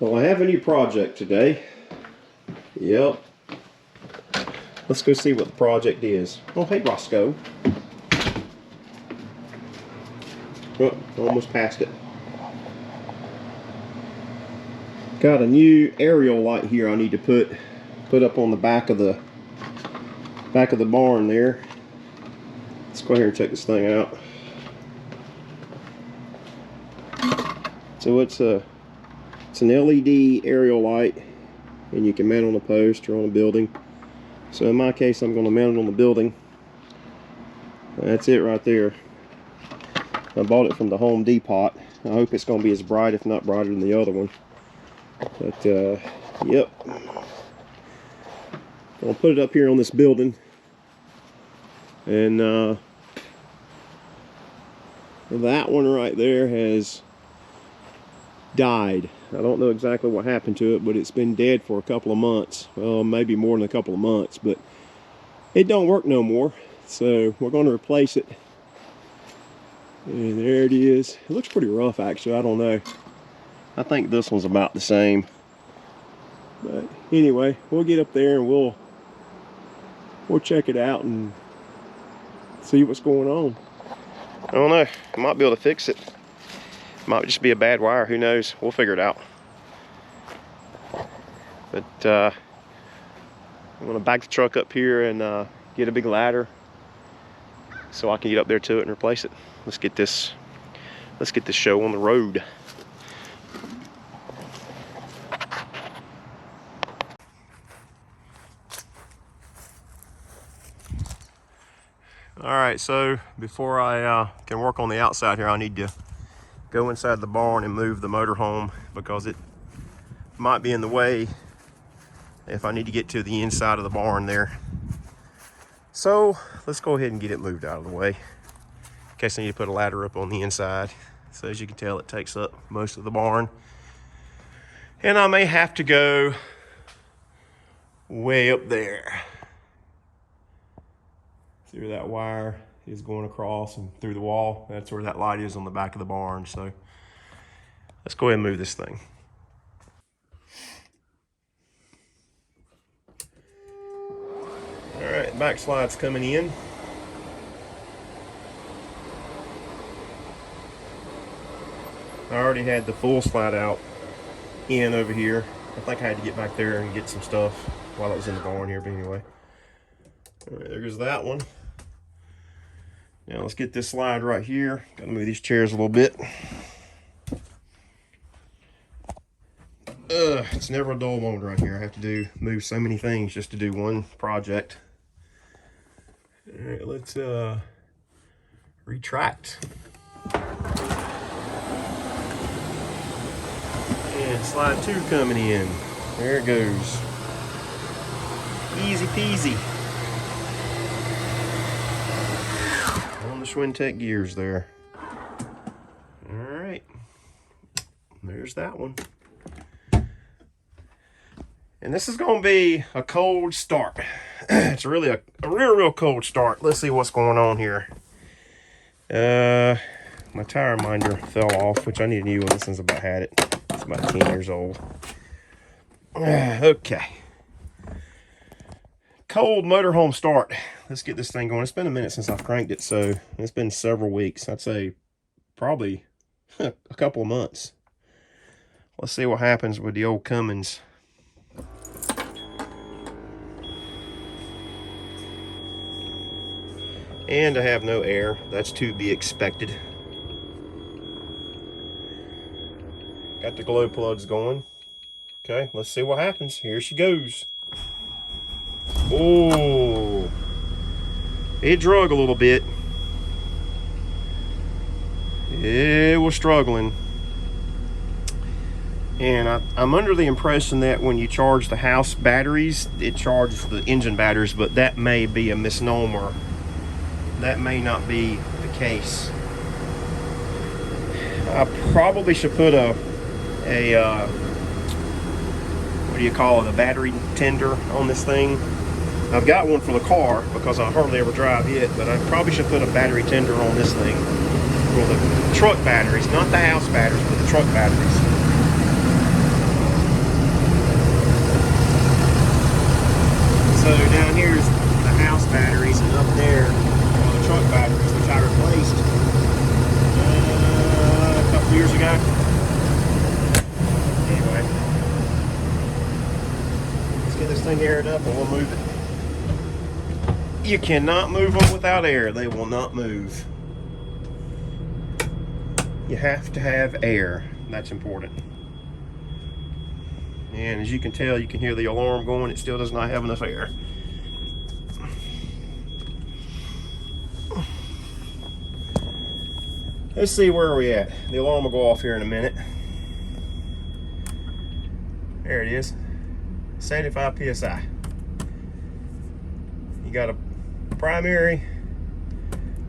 Well, I have a new project today. Yep. Let's go see what the project is. Oh, hey, Roscoe. Oh, almost passed it. Got a new aerial light here I need to put up on the back of the barn there. Let's go ahead and check this thing out. So it's an LED aerial light, and you can mount it on a post or on a building. So in my case, I'm going to mount it on the building. That's it right there. I bought it from the Home Depot. I hope it's going to be as bright, if not brighter than the other one. But yep, I'll put it up here on this building, and that one right there has died. I don't know exactly what happened to it, but it's been dead for a couple of months. Well, maybe more than a couple of months, but it don't work no more. So we're going to replace it. And there it is. It looks pretty rough, actually. I don't know. I think this one's about the same. But anyway, we'll get up there and we'll check it out and see what's going on. I don't know. I might be able to fix it. Might just be a bad wire, who knows? We'll figure it out. But I'm gonna back the truck up here and get a big ladder so I can get up there to it and replace it. Let's get this show on the road. All right, so before I can work on the outside here, I need to go inside the barn and move the motorhome because it might be in the way if I need to get to the inside of the barn there. So let's go ahead and get it moved out of the way in case I need to put a ladder up on the inside. So as you can tell, it takes up most of the barn, and I may have to go way up there. See where that wire is going across and through the wall? That's where that light is on the back of the barn. So let's go ahead and move this thing. All right, backslide's coming in. I already had the full slide out in over here. I think I had to get back there and get some stuff while I was in the barn here, but anyway. All right, there goes that one. Now let's get this slide right here. Gotta move these chairs a little bit. It's never a dull moment right here. I have to move so many things just to do one project. All right, let's retract. And slide 2 coming in. There it goes. Easy peasy. On the Schwintech gears there. All right. There's that one. And this is going to be a cold start. It's really a real cold start. Let's see what's going on here. My tire minder fell off, which I need a new one. This one's about had it. It's about 10 years old. Okay. Cold motorhome start. Let's get this thing going. It's been a minute since I've cranked it, so it's been several weeks. I'd say probably a couple of months. Let's see what happens with the old Cummins. And I have no air. That's to be expected. Got the glow plugs going. Okay, let's see what happens. Here she goes. Oh, it drug a little bit. It was struggling. And I'm under the impression that when you charge the house batteries, it charges the engine batteries, but that may be a misnomer. That may not be the case. I probably should put a what do you call it, a battery tender on this thing. I've got one for the car because I hardly ever drive it, but I probably should put a battery tender on this thing for the truck batteries, not the house batteries, but the truck batteries. So down here's the house batteries, and up there are the truck batteries, which I replaced a couple years ago. Anyway, let's get this thing aired up and we'll move it. You cannot move them without air. They will not move. You have to have air. That's important. And as you can tell, you can hear the alarm going. It still does not have enough air. Let's see where we're at. The alarm will go off here in a minute. There it is. 75 psi. You got a primary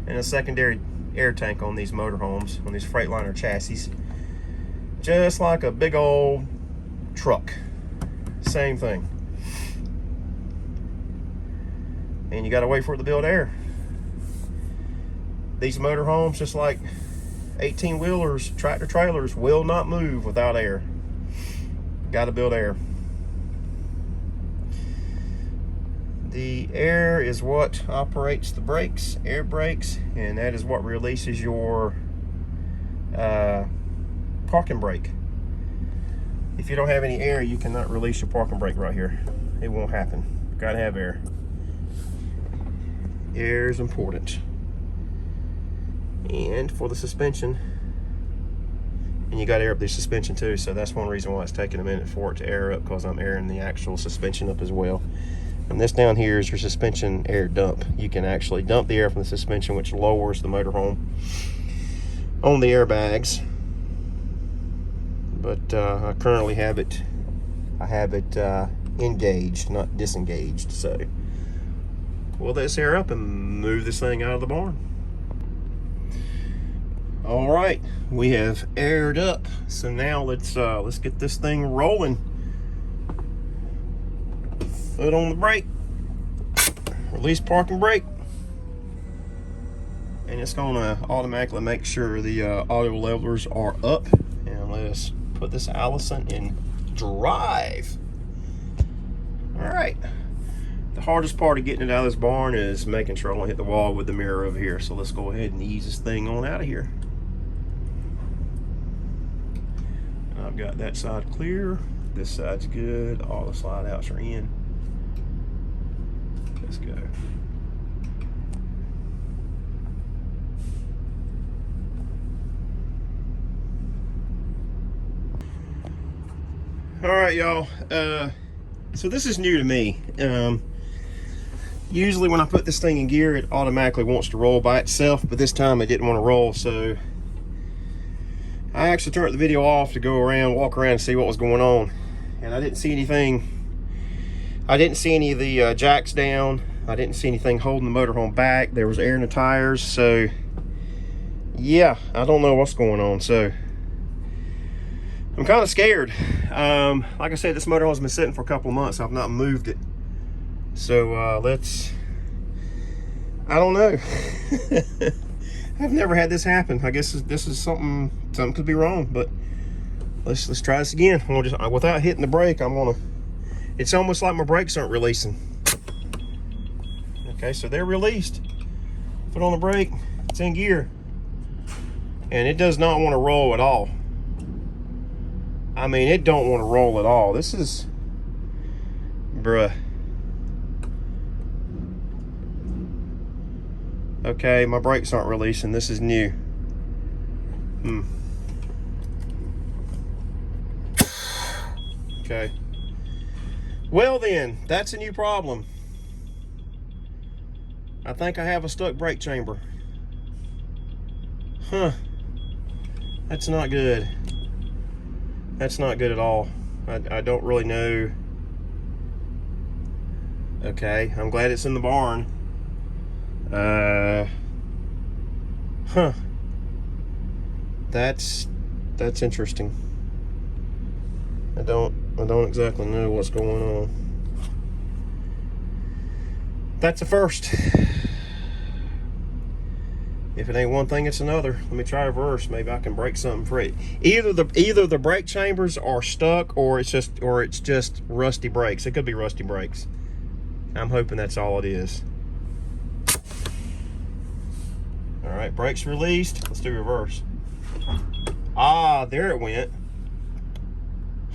and a secondary air tank on these motorhomes, on these Freightliner chassis. Just like a big old truck. Same thing. And you got to wait for it to build air. These motorhomes, just like 18-wheelers, tractor trailers, will not move without air. Got to build air. The air is what operates the brakes, air brakes, and that is what releases your parking brake. If you don't have any air, you cannot release your parking brake right here. It won't happen. Gotta have air. Air is important. And for the suspension, and you got to air up the suspension too, so that's one reason why it's taking a minute for it to air up, because I'm airing the actual suspension up as well. And this down here is your suspension air dump. You can actually dump the air from the suspension, which lowers the motorhome on the airbags. But I currently have it, engaged, not disengaged. So we'll let this air up and move this thing out of the barn. All right, we have aired up. So now let's get this thing rolling. Foot on the brake, release parking brake, and it's gonna automatically make sure the auto levelers are up. And let's put this Allison in drive. All right, the hardest part of getting it out of this barn is making sure I don't hit the wall with the mirror over here. So let's go ahead and ease this thing on out of here. I've got that side clear, this side's good, all the slide outs are in. Let's go. All right, y'all. So this is new to me. Usually when I put this thing in gear, it automatically wants to roll by itself, but this time it didn't want to roll, so I actually turned the video off to go around, walk around and see what was going on. And I didn't see anything. I didn't see any of the jacks down. I didn't see anything holding the motorhome back. There was air in the tires, so yeah, I don't know what's going on. So I'm kind of scared. Like I said, this motorhome's been sitting for a couple of months. I've not moved it. So I don't know. I've never had this happen. I guess this is something could be wrong, but let's try this again. I'm gonna just, without hitting the brake, it's almost like my brakes aren't releasing. Okay, so they're released. Foot on the brake, it's in gear. And it does not want to roll at all. I mean, it don't want to roll at all. This is, bruh. Okay, my brakes aren't releasing. This is new. Okay. Well then, that's a new problem. I think I have a stuck brake chamber. Huh. That's not good. That's not good at all. I don't really know. Okay, I'm glad it's in the barn. Huh. That's interesting. I don't exactly know what's going on. That's a first. If it ain't one thing, it's another. Let me try reverse. Maybe I can break something free. Either the brake chambers are stuck, or it's just rusty brakes. It could be rusty brakes. I'm hoping that's all it is. All right, brakes released. Let's do reverse. Ah, there it went.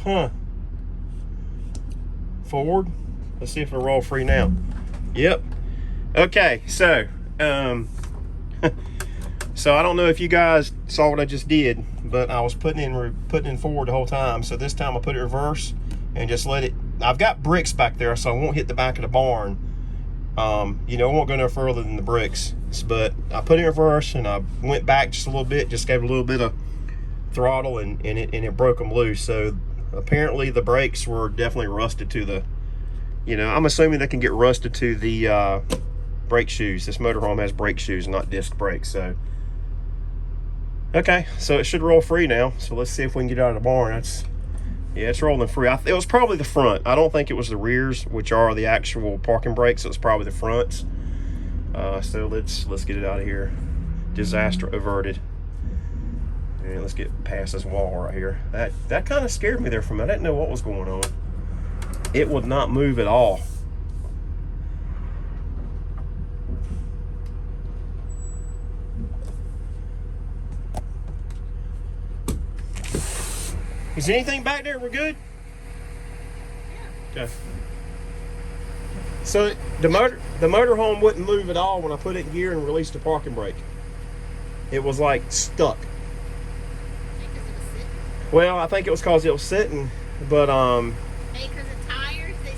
Huh. Forward. Let's see if it'll roll free now. Yep. Okay, so so I don't know if you guys saw what I just did, but I was putting in forward the whole time. So this time I put it reverse and just let it. I've got bricks back there, so I won't hit the back of the barn. You know, I won't go no further than the bricks. But I put it in reverse and I went back just a little bit, just gave it a little bit of throttle, and it broke them loose. So apparently the brakes were definitely rusted to the, you know, I'm assuming they can get rusted to the brake shoes. This motorhome has brake shoes, not disc brakes. So okay, so it should roll free now. So let's see if we can get out of the barn. Yeah, it's rolling free. It was probably the front. I don't think it was the rears, which are the actual parking brakes. So it's probably the fronts. So let's get it out of here. Disaster averted. And let's get past this wall right here. That kind of scared me there for a minute. I didn't know what was going on. It would not move at all. Is anything back there? We're good? Yeah. Okay. So the motorhome wouldn't move at all when I put it in gear and released the parking brake. It was like stuck. Well, I think it was because it was sitting, but Hey, because the tires, they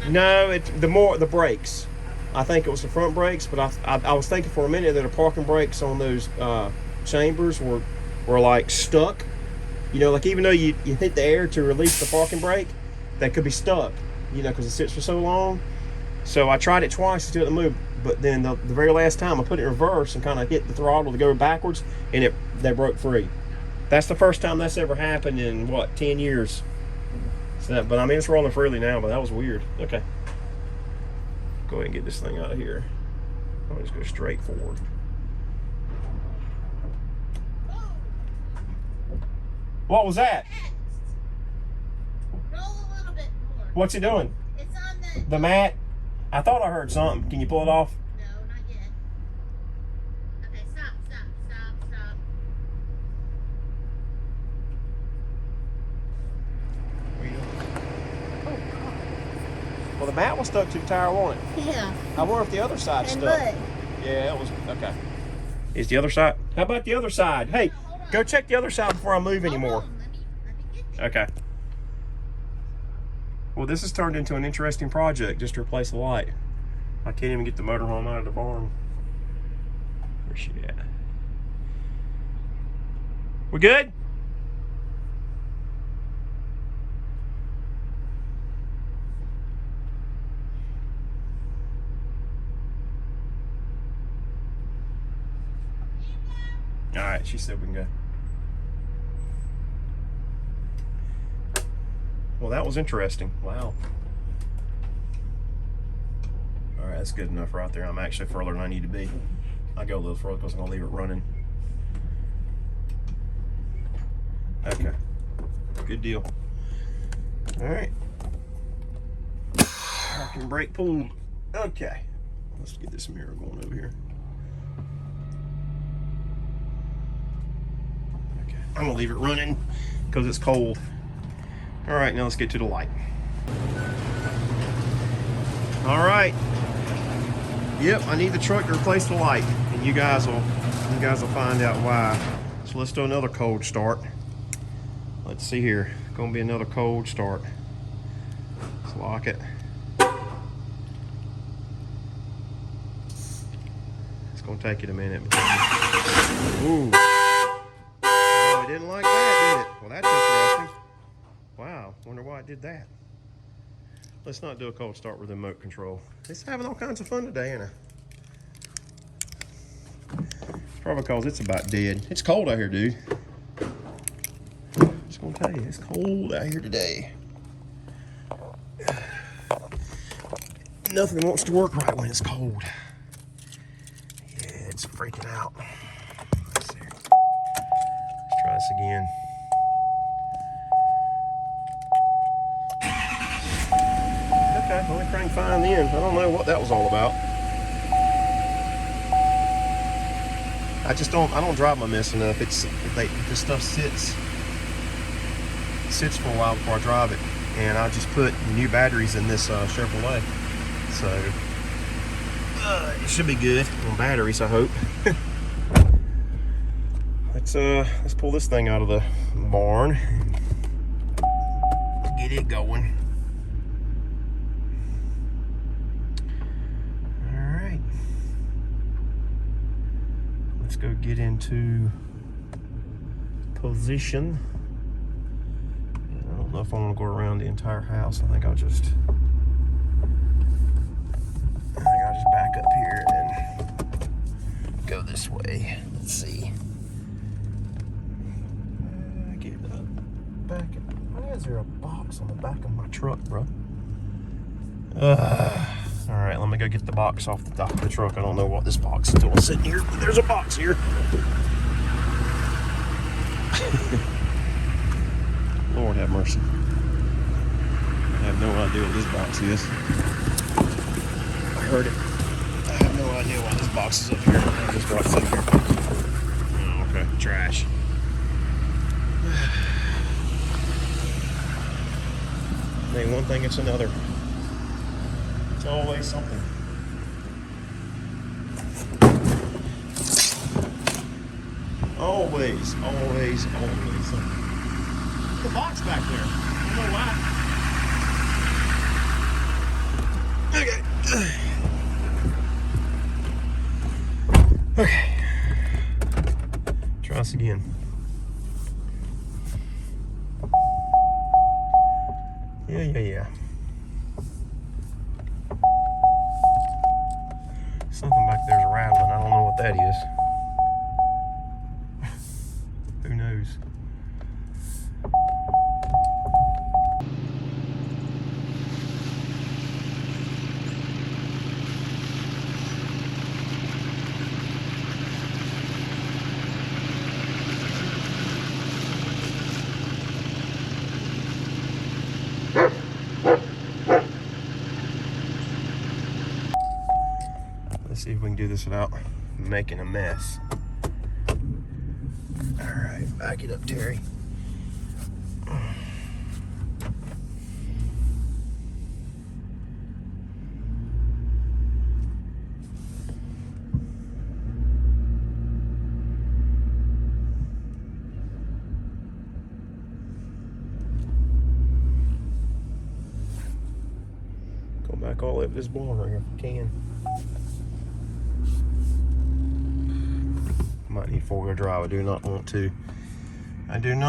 sit? No, it's the brakes. I think it was the front brakes, but I was thinking for a minute that the parking brakes on those chambers were like stuck. You know, like even though you hit the air to release the parking brake, they could be stuck, you know, because it sits for so long. So I tried it twice to do it to move, but then the very last time I put it in reverse and kind of hit the throttle to go backwards, and they broke free. That's the first time that's ever happened in, what, 10 years. So but I mean, it's rolling freely now, but that was weird. Okay. Go ahead and get this thing out of here. I'll just go straight forward. What was that? Roll a little bit more. What's it doing? It's on The mat? I thought I heard something. Can you pull it off? No, not yet. Okay, stop. What are you doing? Oh, God. Well, the mat was stuck to the tire, wasn't it? Yeah. I wonder if the other side's stuck. Mud. Yeah, it was. Okay. Is the other side? How about the other side? Hey, go check the other side before I move anymore. Let me get there. Okay. Well, this has turned into an interesting project just to replace a light. I can't even get the motorhome out of the barn. Where's she at? We good? All right, she said we can go. Well, that was interesting. Wow. All right, that's good enough right there. I'm actually further than I need to be. I go a little further because I'm gonna leave it running. Okay, good deal. All right. Parking brake pulled. Okay, let's get this mirror going over here. Okay, I'm gonna leave it running because it's cold. All right, now let's get to the light. All right. Yep, I need the truck to replace the light, and you guys will find out why. So let's do another cold start. Let's see here. Gonna be another cold start. Let's lock it. It's gonna take it a minute. Ooh. Oh, it didn't like that, did it? Well, that's interesting. Wow, wonder why it did that. Let's not do a cold start with remote control. It's having all kinds of fun today, ain't it? It's probably because it's about dead. It's cold out here, dude. I'm just gonna tell you, it's cold out here today. Nothing wants to work right when it's cold. Yeah, it's freaking out. Let's see. Let's try this again. Okay. Okay, well, we crank fine then. I don't know what that was all about. I don't drive my mess enough. This stuff sits for a while before I drive it. And I just put new batteries in this Chevrolet. So, it should be good on batteries, I hope. Let's pull this thing out of the barn. Get it going. Alright. Let's go get into position. I don't know if I want to go around the entire house. I think I'll just back up here and go this way. Let's see. Get up, back up. Why is there a box on the back of my truck, bro? All right, let me go get the box off the top of the truck. I don't know what this box is doing sitting here, but there's a box here. Lord have mercy. I have no idea what this box is. I heard it. I have no idea why this box is up here. I just brought it up here. Oh, okay, trash. Hey, one thing, it's another. It's always something. Always something. The box back there. I don't know why. Okay. Okay. Try this again. Yeah. Something back there's rattling. I don't know what that is. Who knows? Let's see if we can do this without making a mess. All right, back it up, Terry. Go back all over this barn right here if we can. Might need four-wheel drive. I do not want to low.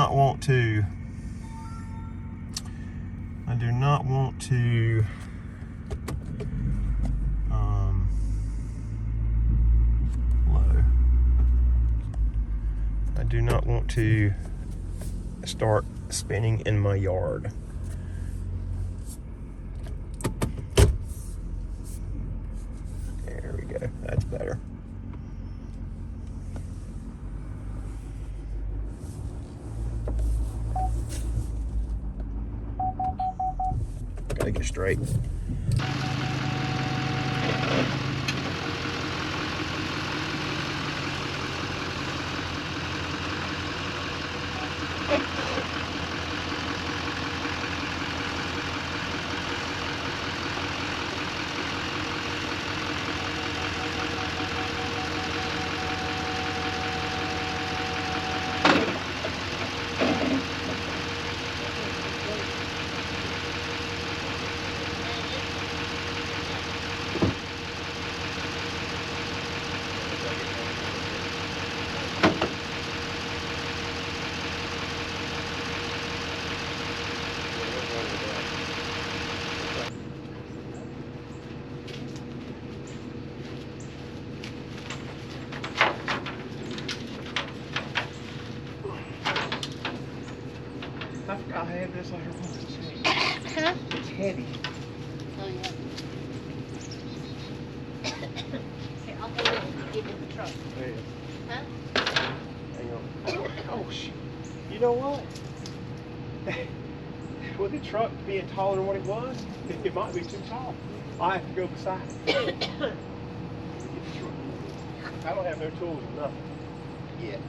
I do not want to start spinning in my yard. There we go. That's better. Gotta get straight. I forgot I had this later on. Huh? It's heavy. Oh, yeah. Here, I'll go and get in the truck. There. Huh? Hang on. Oh, shoot. You know what? with the truck being taller than what it was, it might be too tall. I have to go beside it. Get the truck. I don't have no tools or nothing yet.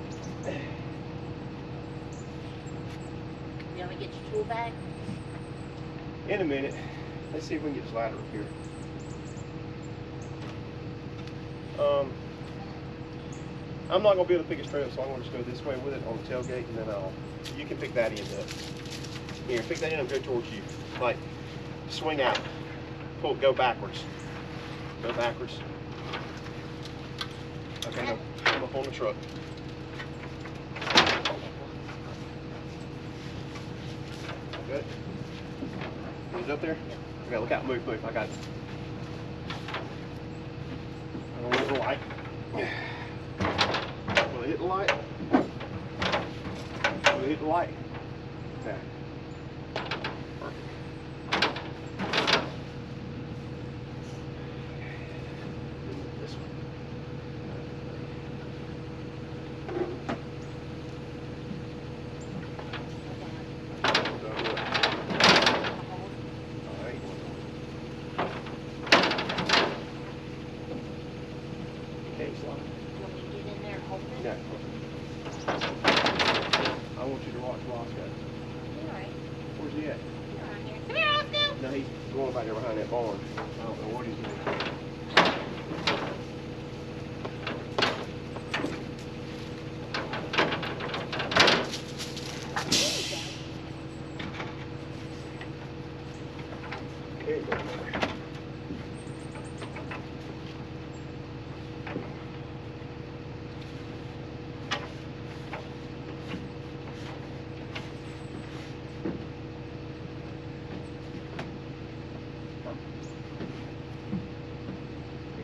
You want to get your tool bag? In a minute. Let's see if we can get this ladder up here. I'm not going to be able to pick a straight up, so I'm going to just go this way with it on the tailgate, and then you can pick that end up. Here, pick that end and go towards you. Like, swing out. Pull, go backwards. Go backwards. Okay, now come up on the truck. Good. Is it up there? Okay, look out, move. I got it. I don't want the light. Will it hit the light? Will it hit the light? Okay. Perfect. This one. Yeah. I want you to watch Roscoe. Alright. Where's he at? He's around here. Come here, Roscoe! No, he's going back there behind that barn. I don't know what he's doing. There you go.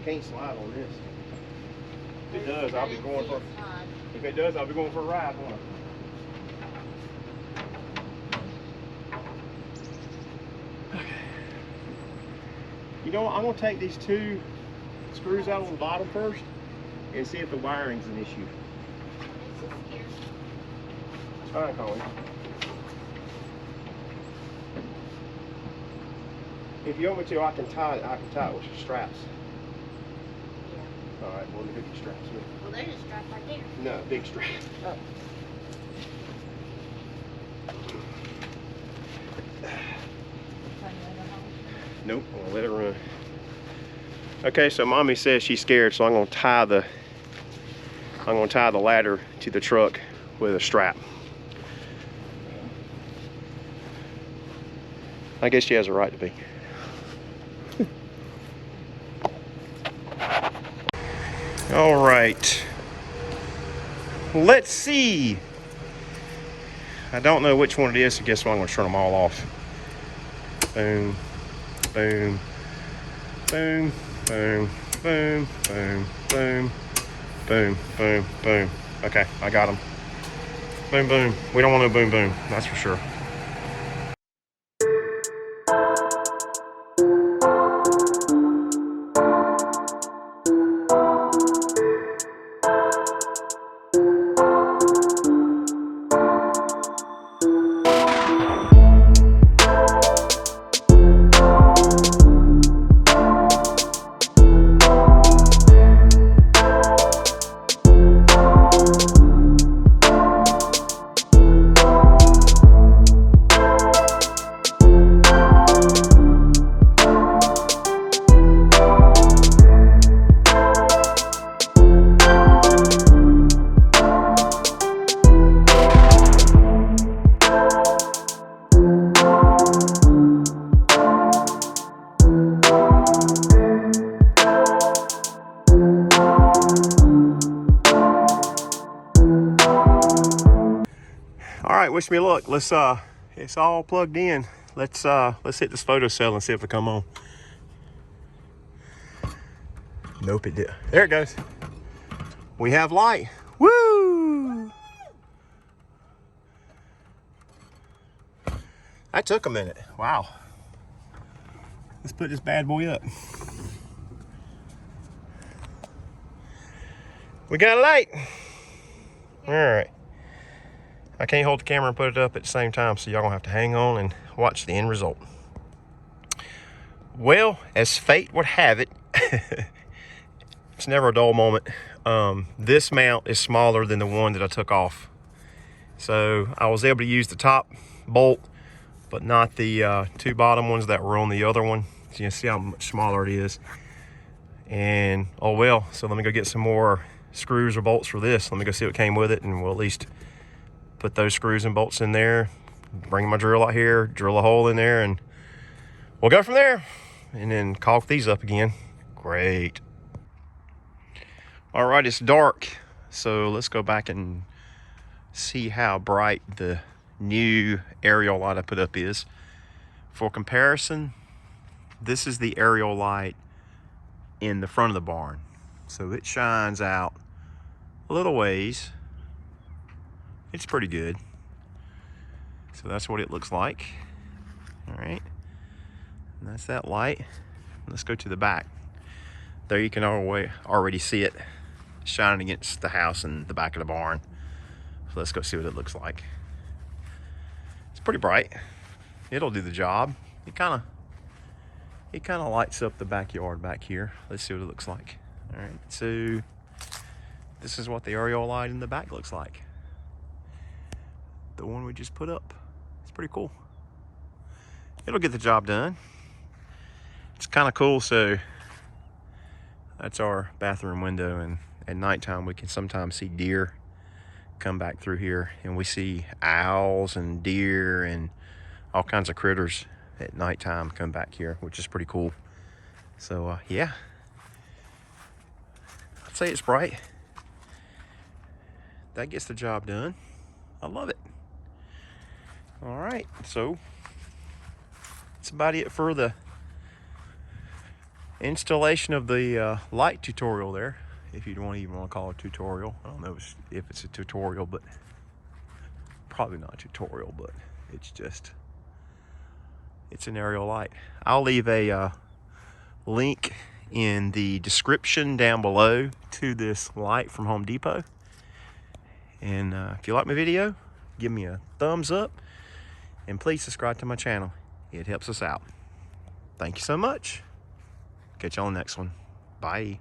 Can't slide on this. If it does, I'll be going for. If it does, I'll be going for a ride, won't I? Okay. You know what? I'm gonna take these two screws out on the bottom first and see if the wiring's an issue. It's fine, Colin. If you want me to, I can tie it with your straps. All right, well, let me hook your straps in. Well, there's a strap right there. No, big strap. Oh. Nope, I'm gonna let it run. Okay, so mommy says she's scared, so I'm gonna tie the ladder to the truck with a strap. I guess she has a right to be. All right, let's see. I don't know which one it is, so guess what? I'm gonna turn them all off. Boom, boom, boom, boom, boom, boom, boom, boom, boom, boom. Okay, I got them. Boom, boom. We don't want no boom, boom, that's for sure. All right, wish me luck. Let's it's all plugged in. Let's hit this photo cell and see if it come on. Nope, it did. There it goes. We have light. Woo! That took a minute. Wow. Let's put this bad boy up. We got a light. All right. I can't hold the camera and put it up at the same time, so y'all gonna have to hang on and watch the end result. Well, as fate would have it, it's never a dull moment. This mount is smaller than the one that I took off. So I was able to use the top bolt, but not the two bottom ones that were on the other one. So you can see how much smaller it is. And oh well, so let me go get some more screws or bolts for this. Let me go see what came with it, and we'll at least put those screws and bolts in there, bring my drill out here, drill a hole in there, and we'll go from there. And then caulk these up again. Great. All right, it's dark, so let's go back and see how bright the new aerial light I put up is. For comparison, this is the aerial light in the front of the barn. So it shines out a little ways. It's pretty good. So that's what it looks like. All right, and that's that light. Let's go to the back. There you can already see it shining against the house and the back of the barn. So let's go see what it looks like. It's pretty bright. It'll do the job. It kind of lights up the backyard back here. Let's see what it looks like. All right, so this is what the aerial light in the back looks like. The one we just put up. It's pretty cool. It'll get the job done. It's kind of cool. So that's our bathroom window, and at nighttime we can sometimes see deer come back through here, and we see owls and deer and all kinds of critters at nighttime come back here, which is pretty cool. So yeah, I'd say it's bright. That gets the job done. I love it. All right, so that's about it for the installation of the light tutorial there, if you don't even want to call it a tutorial. I don't know if it's a tutorial, but probably not a tutorial, but it's an aerial light. I'll leave a link in the description down below to this light from Home Depot. And if you like my video, give me a thumbs up, and please subscribe to my channel. It helps us out. Thank you so much. Catch you on the next one. Bye.